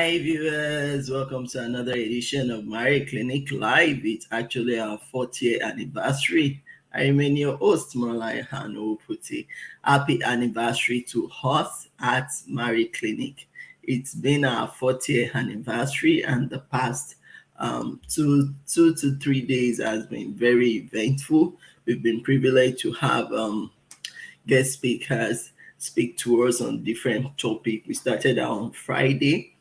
Hi viewers, welcome to another edition of Marie Clinic Live. It's actually our 40th anniversary. I remain your host, Marlai Hano Puti. Happy anniversary to us at Marie Clinic. It's been our 40th anniversary, and the past two to 3 days has been very eventful. We've been privileged to have guest speakers speak to us on different topics. We started on Friday,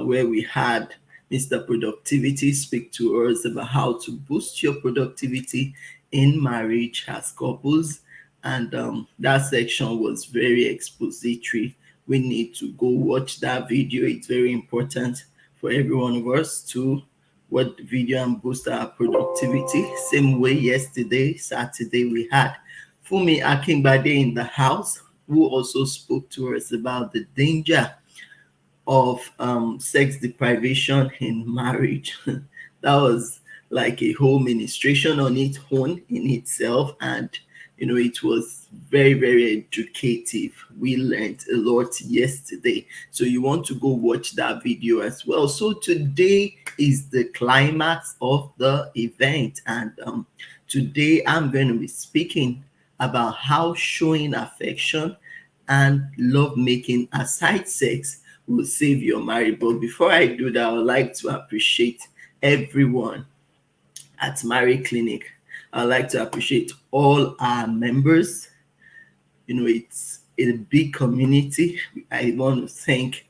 where we had Mr. Productivity speak to us about how to boost your productivity in marriage as couples. And that section was very expository. We need to go watch that video. It's very important for every one of us to watch the video and boost our productivity. Same way yesterday, Saturday, we had Fumi Akingbade in the house, who also spoke to us about the danger of sex deprivation in marriage. That was like a whole ministration on its own in itself, and it was very, very educative. We learned a lot yesterday, so you want to go watch that video as well. So today is the climax of the event, and today I'm going to be speaking about how showing affection and love making aside sex will save your marriage. But before I do that, I would like to appreciate everyone at Marie Clinic. I'd like to appreciate all our members. It's a big community. I want to thank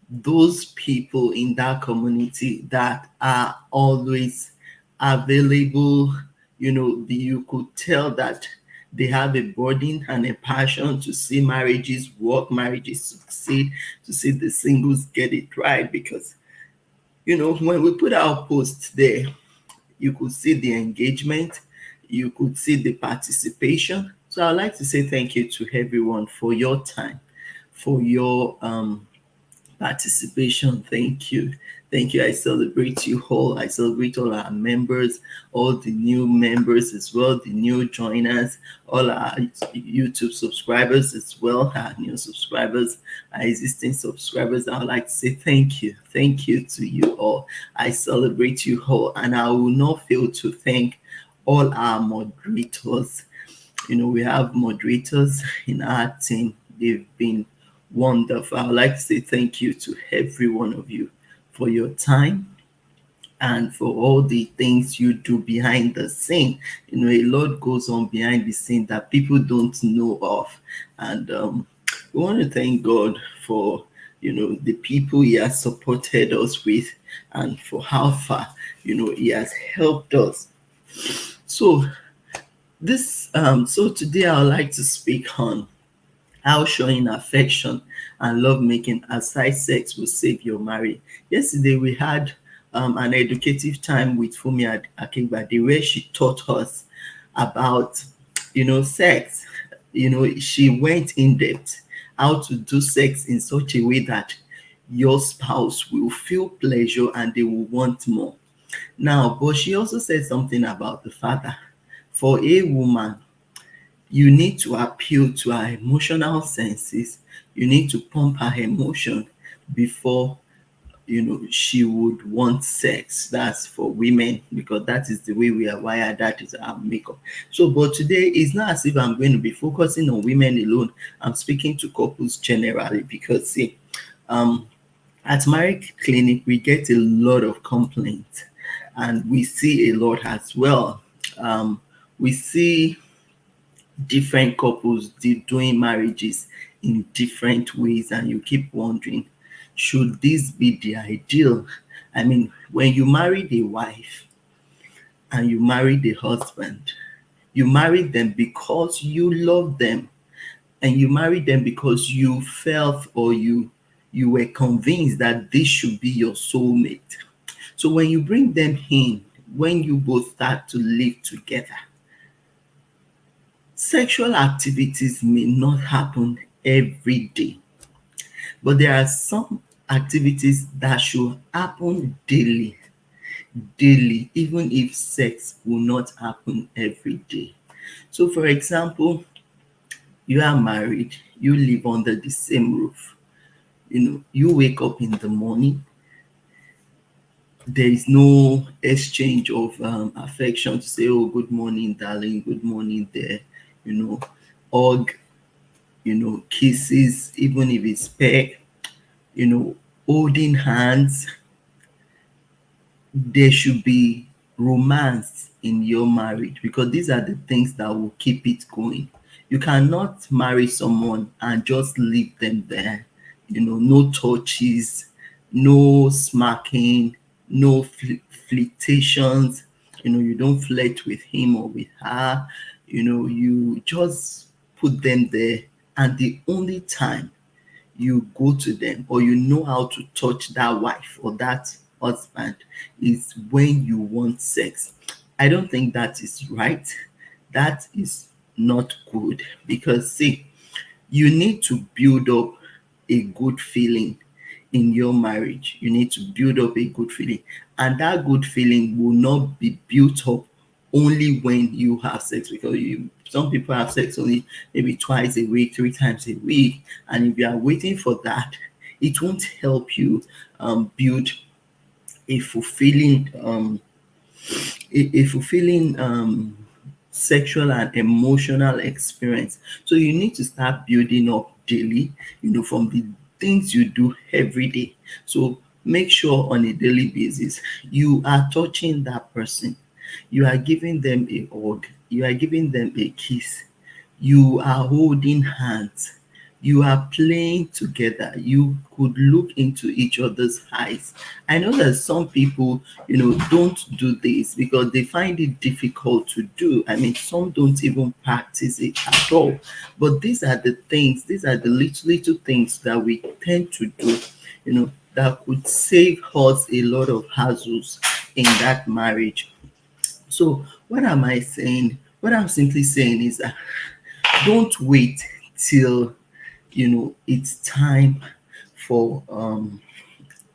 those people in that community that are always available. You could tell that they have a burden and a passion to see marriages work, marriages succeed, to see the singles get it right. Because when we put our posts there, you could see the engagement, you could see the participation. So I'd like to say thank you to everyone for your time, for your participation. Thank you. Thank you. I celebrate you all. I celebrate all our members, all the new members as well, the new joiners, all our YouTube subscribers as well, our new subscribers, our existing subscribers. I would like to say thank you. Thank you to you all. I celebrate you all, and I will not fail to thank all our moderators. We have moderators in our team. They've been wonderful. I would like to say thank you to every one of you for your time and for all the things you do behind the scene. A lot goes on behind the scene that people don't know of. And we want to thank God for, the people He has supported us with, and for how far, He has helped us. So today I would like to speak on how showing affection and love making aside sex will save your marriage. Yesterday we had an educative time with Fumi Akingbade, where she taught us about sex. She went in depth how to do sex in such a way that your spouse will feel pleasure and they will want more. Now, but she also said something about the father. For a woman, you need to appeal to her emotional senses. You need to pump her emotion before she would want sex. That's for women, because that is the way we are wired. That is our makeup. So, but today it's not as if I'm going to be focusing on women alone. I'm speaking to couples generally, because see, at Marriage Clinic we get a lot of complaints, and we see a lot as well. We see different couples doing marriages in different ways, and you keep wondering, should this be the ideal? I mean, when you marry a wife and you marry the husband, you marry them because you love them, and you marry them because you felt, or you were convinced that this should be your soulmate. So when you bring them in, when you both start to live together, sexual activities may not happen every day, but there are some activities that should happen daily, even if sex will not happen every day. So, for example, you are married, you live under the same roof. You wake up in the morning, There is no exchange of affection to say, oh, good morning, darling, good morning there, you know, hug, kisses, even if it's peck, holding hands. There should be romance in your marriage, because these are the things that will keep it going. You cannot marry someone and just leave them there. No touches, no smacking, no flirtations. You don't flirt with him or with her. You just put them there. And the only time you go to them, or you know how to touch that wife or that husband, is when you want sex. I don't think that is right. That is not good, because see, you need to build up a good feeling in your marriage. You need to build up a good feeling, and that good feeling will not be built up only when you have sex, because some people have sex only maybe twice a week, 3 times a week, and if you are waiting for that, it won't help you build a fulfilling sexual and emotional experience. So you need to start building up daily, from the things you do every day. So make sure on a daily basis you are touching that person, you are giving them a hug, you are giving them a kiss, you are holding hands, you are playing together, you could look into each other's eyes. I know that some people, don't do this because they find it difficult to do. I mean, some don't even practice it at all. But these are the things, these are the little things that we tend to do, that could save us a lot of hassles in that marriage. So what am I saying? What I'm simply saying is that don't wait till it's time for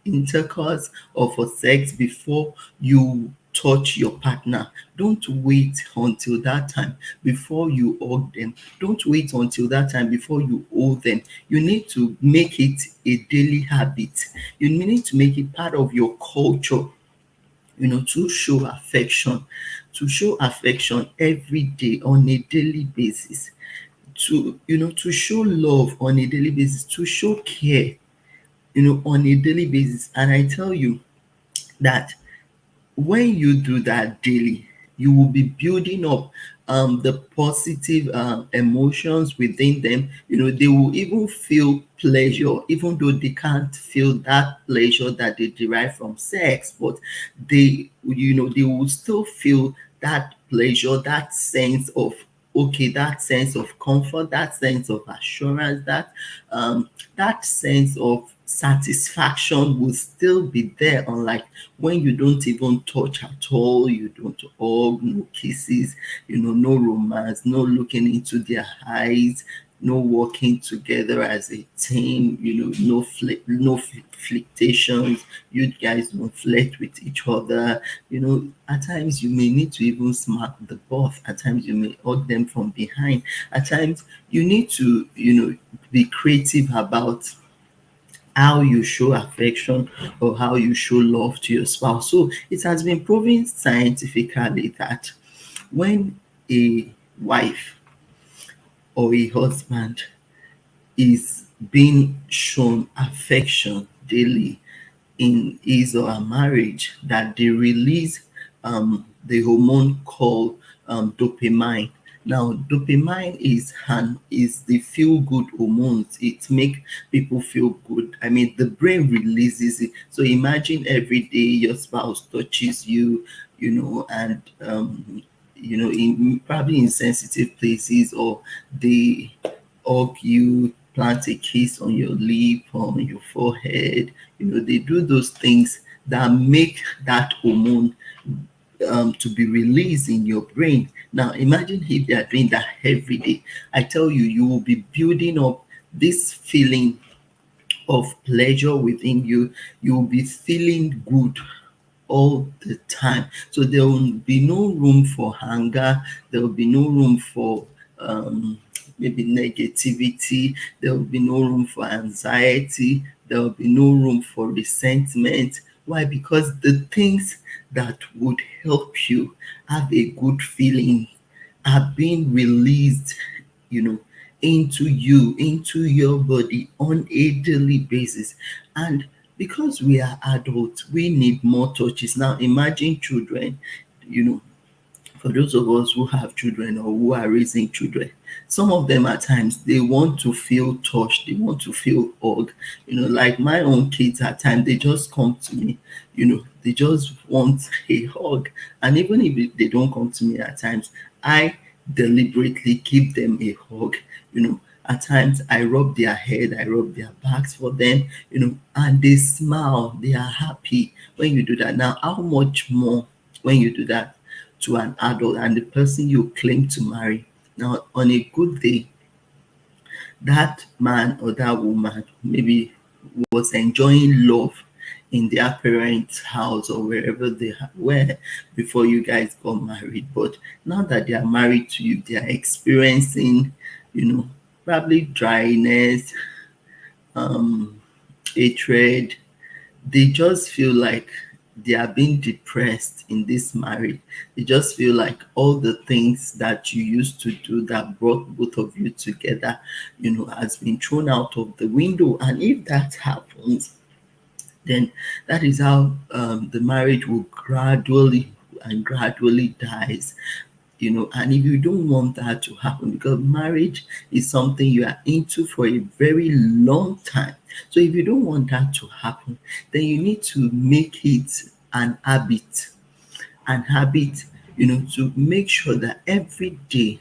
intercourse or for sex before you touch your partner. Don't wait until that time before you hug them. Don't wait until that time before you hold them. You need to make it a daily habit. You need to make it part of your culture, to show affection, every day on a daily basis, to show love on a daily basis, to show care, on a daily basis. And I tell you that when you do that daily, you will be building up the positive emotions within them. They will even feel pleasure, even though they can't feel that pleasure that they derive from sex, but they will still feel that pleasure, that sense of okay, that sense of comfort, that sense of assurance, that sense of satisfaction will still be there, unlike when you don't even touch at all, you don't hug, no kisses, no romance, no looking into their eyes, no working together as a team, no flirtations, you guys don't flirt with each other. At times you may need to even smack the butt, at times you may hug them from behind, at times you need to, be creative about how you show affection or how you show love to your spouse. So it has been proven scientifically that when a wife or a husband is being shown affection daily in his or her marriage, that they release the hormone called dopamine. Now, dopamine is the feel good hormones. It make people feel good. I mean, the brain releases it. So imagine every day your spouse touches you, and in probably in sensitive places, or they hug you, plant a kiss on your lip, on your forehead. They do those things that make that hormone to be released in your brain. Now, imagine if they are doing that every day. I tell you, you will be building up this feeling of pleasure within you. You will be feeling good all the time. So there will be no room for anger. There will be no room for maybe negativity. There will be no room for anxiety. There will be no room for resentment. Why? Because the things that would help you have a good feeling are being released, you know, into you, into your body on a daily basis. And because we are adults, we need more touches. Now imagine children, you know, for those of us who have children or who are raising children, some of them at times they want to feel touched, they want to feel hugged. Like my own kids at times they just come to me, they just want a hug. And even if they don't come to me at times, I deliberately give them a hug. At times I rub their head, I rub their backs for them, and they smile, they are happy when you do that. Now, how much more when you do that to an adult and the person you claim to marry? Now, on a good day, that man or that woman maybe was enjoying love in their parents' house or wherever they were before you guys got married. But now that they are married to you, they are experiencing, probably dryness, hatred. They just feel like they are being depressed in this marriage. They just feel like all the things that you used to do that brought both of you together, has been thrown out of the window. And if that happens, then that is how the marriage will gradually dies. And if you don't want that to happen, because marriage is something you are into for a very long time, so if you don't want that to happen, then you need to make it an habit, to make sure that every day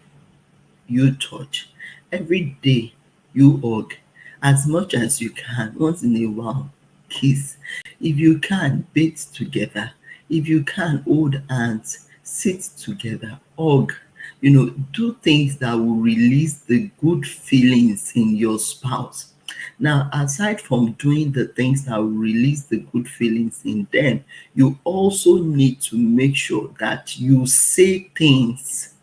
you touch, every day you hug, as much as you can. Once in a while, kiss. If you can, bathe together. If you can, hold hands, sit together, hug. Do things that will release the good feelings in your spouse. Now, aside from doing the things that will release the good feelings in them, you also need to make sure that you say things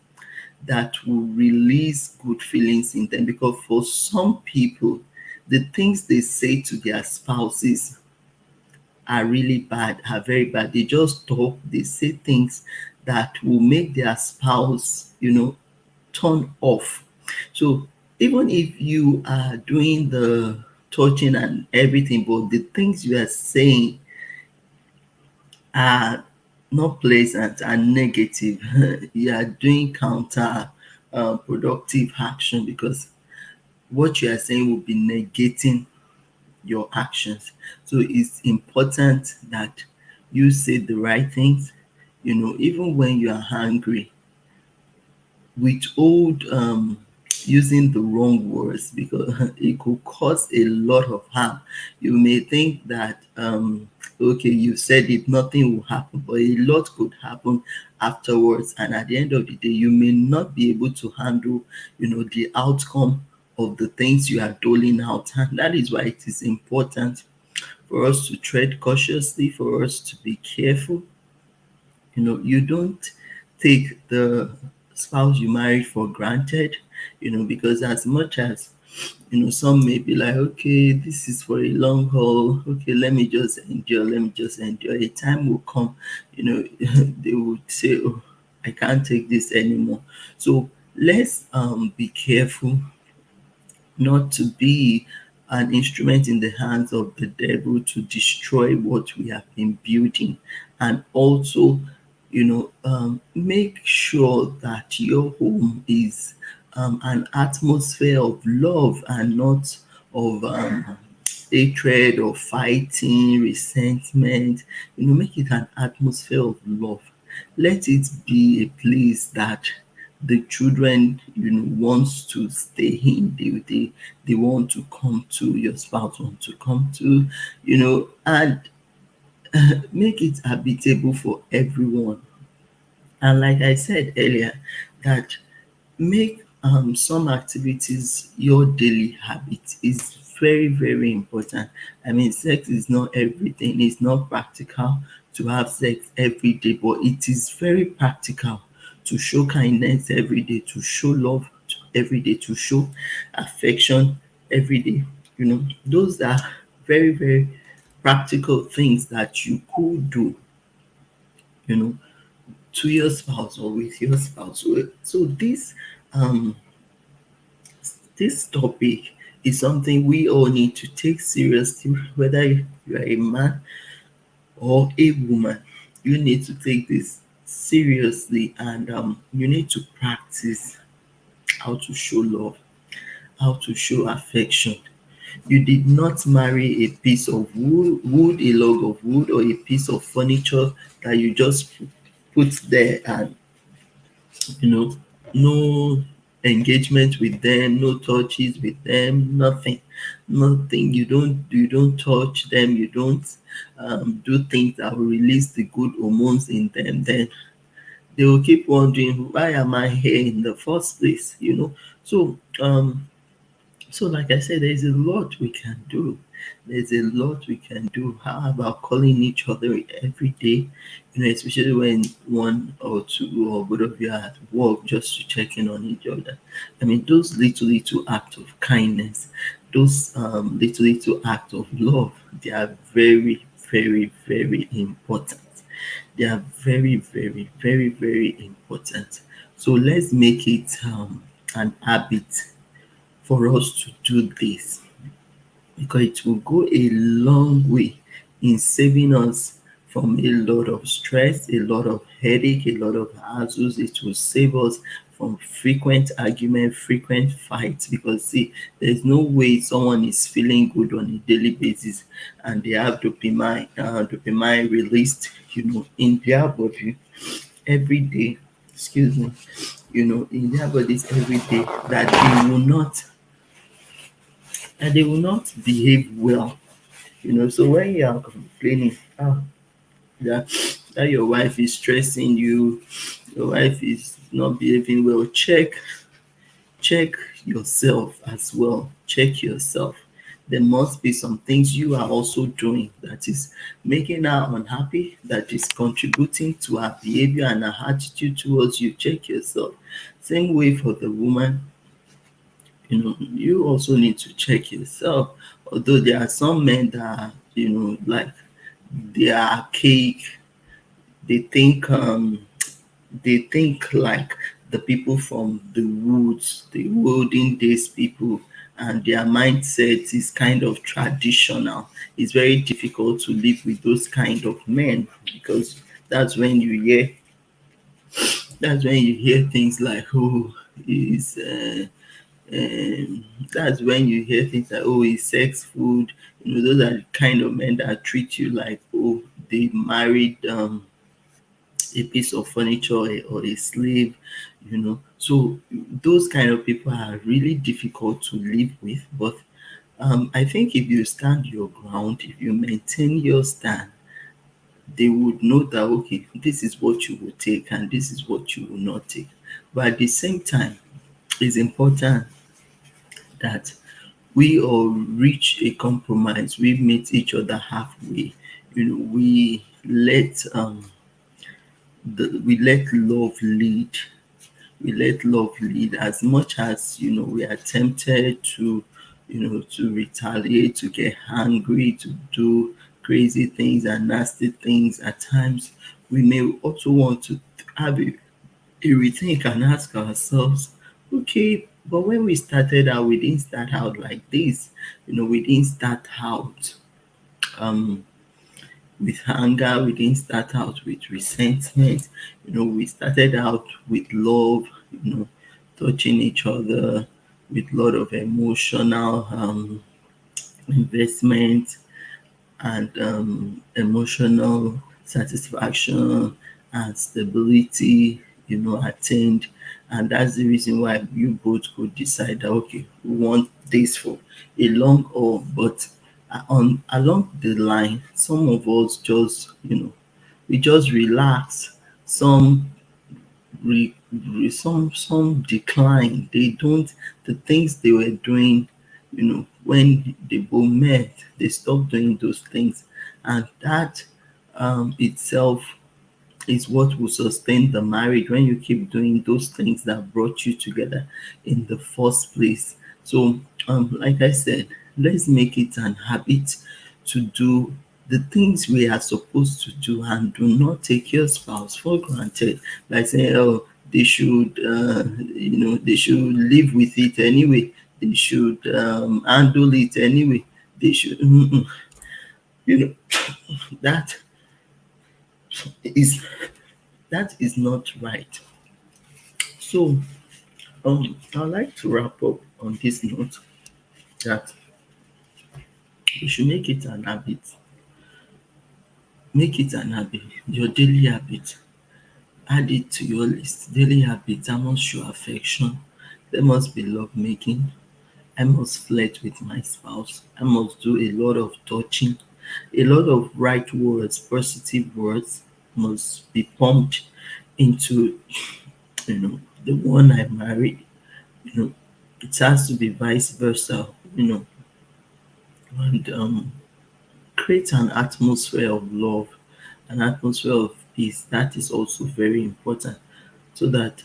that will release good feelings in them. Because for some people, the things they say to their spouses are really bad, are very bad. They just talk, they say things that will make their spouse, turn off. So even if you are doing the touching and everything, but the things you are saying are not pleasant and negative, you are doing counter productive action, because what you are saying will be negating your actions. So it's important that you say the right things, even when you are angry. Withhold using the wrong words, because it could cause a lot of harm. You may think that okay, you said it, nothing will happen, but a lot could happen afterwards, and at the end of the day you may not be able to handle the outcome of the things you are doling out. And that is why it is important for us to tread cautiously, for us to be careful. You don't take the spouse you married for granted, because as much as some may be like, okay, this is for a long haul, okay, let me just endure. A time will come, they would say, oh, I can't take this anymore. So let's be careful not to be an instrument in the hands of the devil to destroy what we have been building. And also, make sure that your home is an atmosphere of love and not of hatred or fighting, resentment. Make it an atmosphere of love. Let it be a place that the children wants to stay in. They want to come to, your spouse want to come to, and make it habitable for everyone. And like I said earlier, that make some activities your daily habit is very, very important. I mean, sex is not everything. It's not practical to have sex every day, but it is very practical to show kindness every day, to show love every day, to show affection every day. Those are very, very practical things that you could do, you know, to your spouse or with your spouse. So um this topic is something we all need to take seriously, whether you are a man or a woman. You need to take this seriously, and you need to practice how to show love, how to show affection. You did not marry a piece of wood, a log of wood, or a piece of furniture that you just put there, and you know, no engagement with them, no touches with them, nothing, nothing. You don't touch them. You don't do things that will release the good hormones in them. Then they will keep wondering, why am I here in the first place? So like I said, there's a lot we can do. There's a lot we can do. How about calling each other every day? Especially when one or two or both of you are at work, just to check in on each other. I mean, those little acts of kindness, those little acts of love, they are very, very, very important. They are very, very, very, very important. So let's make it an habit for us to do this, because it will go a long way in saving us from a lot of stress, a lot of headache, a lot of hassles. It will save us from frequent argument, frequent fights. Because see, there's no way someone is feeling good on a daily basis and they have dopamine released, in their body every day. Excuse me. In their bodies every day, that they will not behave well. So when you are complaining, that that your wife is stressing you, your wife is not behaving well, check yourself as well. Check yourself. There must be some things you are also doing that is making her unhappy, that is contributing to her behavior and her attitude towards you. Check yourself. Same way for the woman. You also need to check yourself. Although there are some men that, like, they are archaic. They think like the people from the woods, the olden days people, and their mindset is kind of traditional. It's very difficult to live with those kind of men, because that's when you hear that's when you hear things like, oh, is that's when you hear things like, oh, it's sex food. Those are the kind of men that treat you like, oh, they married a piece of furniture, or a slave. So those kind of people are really difficult to live with. But I think if you stand your ground, if you maintain your stand, they would know that, okay, this is what you will take and this is what you will not take. But at the same time, it's important that we all reach a compromise. We meet each other halfway. We let love lead. We let love lead. As much as we are tempted to retaliate, to get angry, to do crazy things and nasty things at times. We may also want to have a rethink and ask ourselves, okay, but when we started out, we didn't start out like this. We didn't start out um with anger. We didn't start out with resentment. We started out with love, touching each other with a lot of emotional investment and emotional satisfaction and stability, attained. And that's the reason why you both could decide that, okay, we want this for a long haul. But on along the line, some of us just, we just relax. Some some decline. They don't The things they were doing, when they both met, they stopped doing those things, and that itself is what will sustain the marriage, when you keep doing those things that brought you together in the first place. So like I said, let's make it an habit to do the things we are supposed to do, and do not take your spouse for granted by saying, oh, they should, they should live with it anyway. They should handle it anyway. They should, you know, that is that is not right. So, I'd like to wrap up on this note that you should make it an habit. Make it an habit, your daily habit. Add it to your list. Daily habits. I must show affection. There must be love making. I must flirt with my spouse. I must do a lot of touching. A lot of right words, positive words must be pumped into the one I married. You know, it has to be vice versa. And create an atmosphere of love, an atmosphere of peace. That is also very important, so that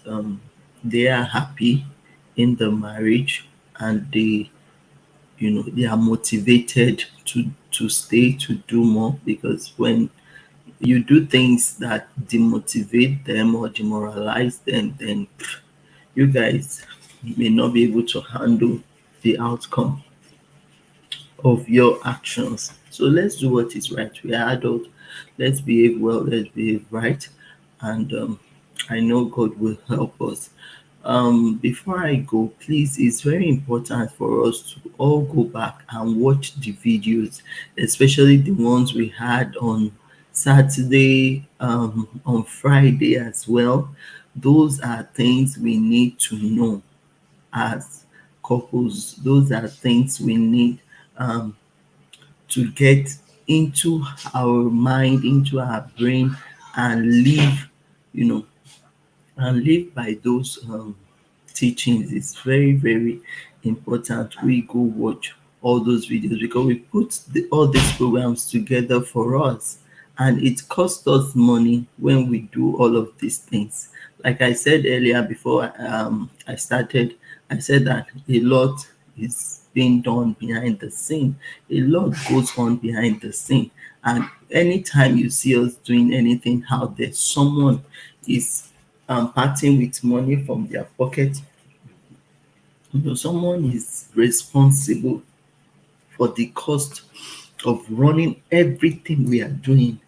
they are happy in the marriage, and they are motivated to stay, to do more, because when you do things that demotivate them or demoralize them, then you guys may not be able to handle the outcome of your actions. So let's do what is right. We are adults. Let's behave well. Let's behave right, and I know God will help us. Before I go, please, it's very important for us to all go back and watch the videos, especially the ones we had on Saturday, on Friday as well. Those are things we need to know as couples. Those are things we need um, to get into our mind, into our brain, and live, you know, and live by those teachings. It's very, very important we go watch all those videos, because we put all these programs together for us, and it costs us money when we do all of these things. Like I said earlier, before I started, I said that a lot is being done behind the scene. A lot goes on behind the scene, and anytime you see us doing anything out there, someone is parting with money from their pocket. Someone is responsible for the cost of running everything we are doing.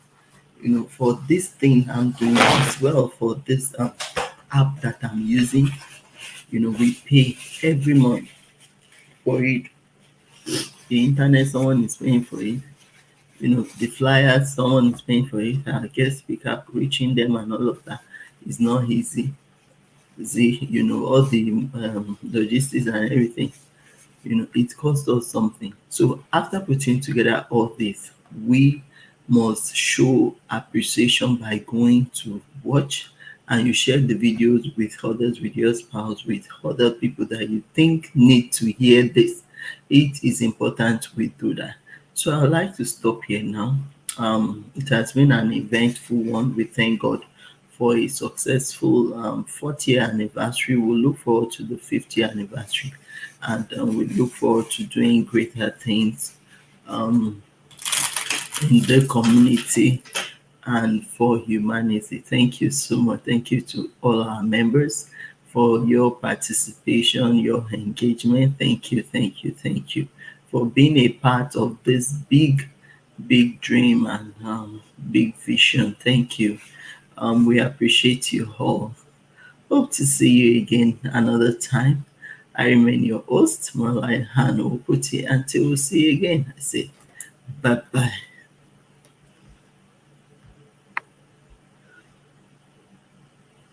For this thing I'm doing as well, for this app that I'm using, we pay every month for it. The internet, someone is paying for it. The flyers, someone is paying for it. I guess pick up, reaching them and all of that is not easy. All the logistics and everything, it costs us something. So after putting together all this, we must show appreciation by going to watch, and you share the videos with others, with your spouse, with other people that you think need to hear this. It is important we do that. So I'd like to stop here now. It has been an eventful one. We thank God for a successful 40th anniversary. We'll look forward to the 50th anniversary, and we look forward to doing greater things um, in the community and for humanity. Thank you so much. Thank you to all our members for your participation, your engagement. Thank you, thank you, thank you for being a part of this big, big dream and big vision. Thank you. We appreciate you all. Hope to see you again another time. I remain your host, Marlai Hano Oputi. Until we see you again, I say bye bye.